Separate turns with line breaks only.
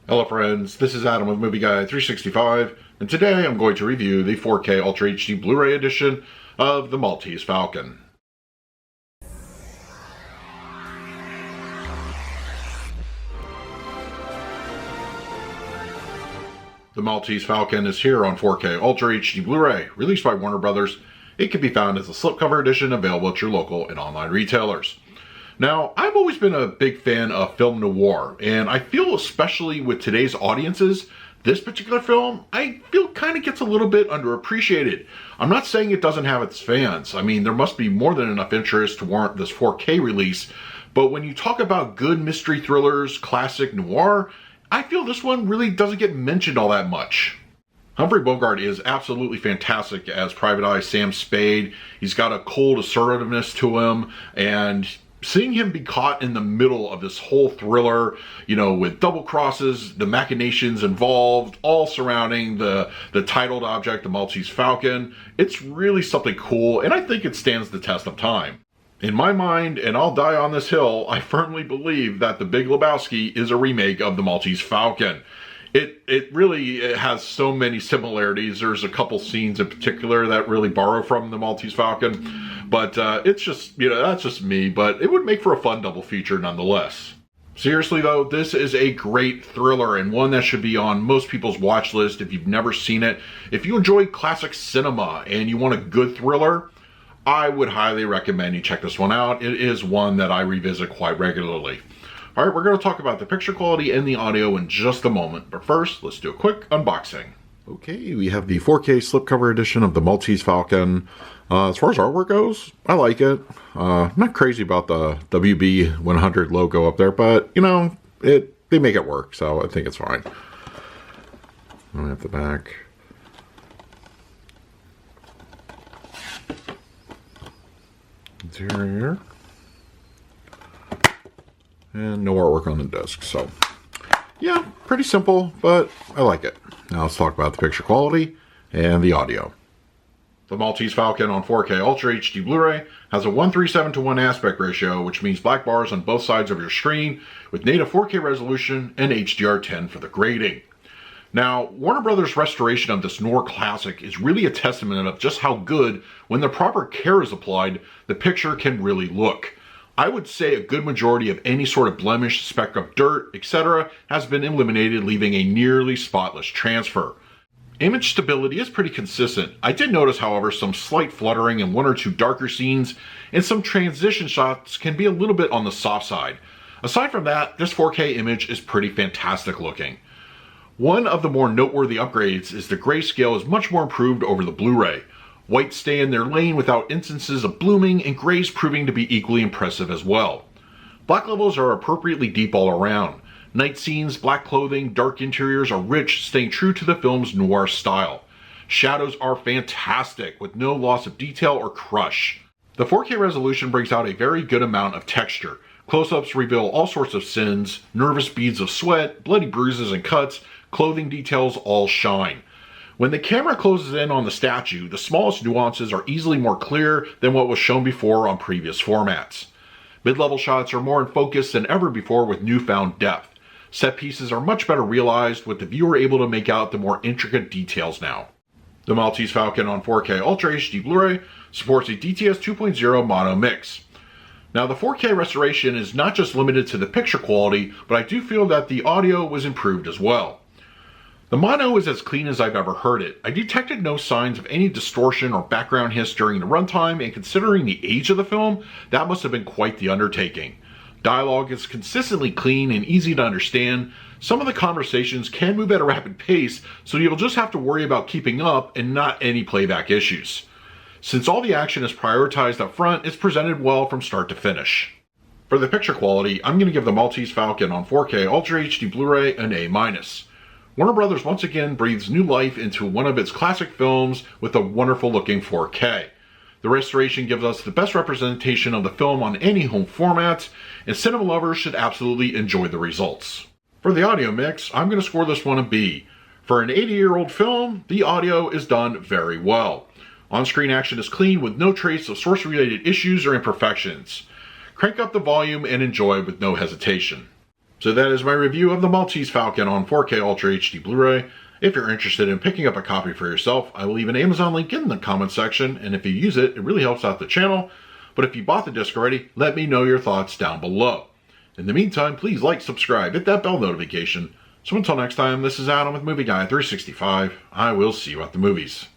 Hello friends, this is Adam with Movie Guy 365, and today I'm going to review the 4K Ultra HD Blu-ray edition of the Maltese Falcon. The Maltese Falcon is here on 4K Ultra HD Blu-ray, released by Warner Brothers. It can be found as a slipcover edition available at your local and online retailers. Now, I've always been a big fan of film noir, and I feel especially with today's audiences, this particular film, I feel kind of gets a little bit underappreciated. I'm not saying it doesn't have its fans. I mean, there must be more than enough interest to warrant this 4K release, but when you talk about good mystery thrillers, classic noir, I feel this one really doesn't get mentioned all that much. Humphrey Bogart is absolutely fantastic as Private Eye Sam Spade. He's got a cold assertiveness to him, and seeing him be caught in the middle of this whole thriller, you know, with double crosses, the machinations involved, all surrounding the titled object, the Maltese Falcon, it's really something cool, and I think it stands the test of time. In my mind, and I'll die on this hill, I firmly believe that The Big Lebowski is a remake of the Maltese Falcon. It really has so many similarities. There's a couple scenes in particular that really borrow from the Maltese Falcon, but it's just, you know, that's just me, but it would make for a fun double feature nonetheless. Seriously though, this is a great thriller and one that should be on most people's watch list if you've never seen it. If you enjoy classic cinema and you want a good thriller, I would highly recommend you check this one out. It is one that I revisit quite regularly. Alright, we're going to talk about the picture quality and the audio in just a moment, but first, let's do a quick unboxing. Okay, we have the 4K slipcover edition of the Maltese Falcon. As far as artwork goes, I like it. I'm not crazy about the WB100 logo up there, but, you know, they make it work, so I think it's fine. I have the back. Interior. And no artwork on the disc, so yeah, pretty simple, but I like it. Now let's talk about the picture quality and the audio. The Maltese Falcon on 4K Ultra HD Blu-ray has a 1:37:1 aspect ratio, which means black bars on both sides of your screen with native 4K resolution and HDR10 for the grading. Now, Warner Brothers' restoration of this noir classic is really a testament of just how good, when the proper care is applied, the picture can really look. I would say a good majority of any sort of blemish, speck of dirt, etc. has been eliminated, leaving a nearly spotless transfer. Image stability is pretty consistent. I did notice, however, some slight fluttering in one or two darker scenes, and some transition shots can be a little bit on the soft side. Aside from that, this 4K image is pretty fantastic looking. One of the more noteworthy upgrades is the grayscale is much more improved over the Blu-ray. Whites stay in their lane without instances of blooming, and grays proving to be equally impressive as well. Black levels are appropriately deep all around. Night scenes, black clothing, dark interiors are rich, staying true to the film's noir style. Shadows are fantastic, with no loss of detail or crush. The 4K resolution brings out a very good amount of texture. Close-ups reveal all sorts of sins, nervous beads of sweat, bloody bruises and cuts, clothing details all shine. When the camera closes in on the statue, the smallest nuances are easily more clear than what was shown before on previous formats. Mid-level shots are more in focus than ever before with newfound depth. Set pieces are much better realized, with the viewer able to make out the more intricate details now. The Maltese Falcon on 4K Ultra HD Blu-ray supports a DTS 2.0 mono mix. Now, the 4K restoration is not just limited to the picture quality, but I do feel that the audio was improved as well. The mono is as clean as I've ever heard it. I detected no signs of any distortion or background hiss during the runtime, and considering the age of the film, that must have been quite the undertaking. Dialogue is consistently clean and easy to understand. Some of the conversations can move at a rapid pace, so you'll just have to worry about keeping up and not any playback issues. Since all the action is prioritized up front, it's presented well from start to finish. For the picture quality, I'm going to give the Maltese Falcon on 4K Ultra HD Blu-ray an A-. Warner Brothers once again breathes new life into one of its classic films with a wonderful looking 4K. The restoration gives us the best representation of the film on any home format, and cinema lovers should absolutely enjoy the results. For the audio mix, I'm going to score this one a B. For an 80-year-old film, the audio is done very well. On-screen action is clean with no trace of source-related issues or imperfections. Crank up the volume and enjoy with no hesitation. So that is my review of the Maltese Falcon on 4K Ultra HD Blu-ray. If you're interested in picking up a copy for yourself, I will leave an Amazon link in the comment section, and if you use it, it really helps out the channel. But if you bought the disc already, let me know your thoughts down below. In the meantime, please like, subscribe, hit that bell notification. So until next time, this is Adam with Movie Guy 365. I will see you at the movies.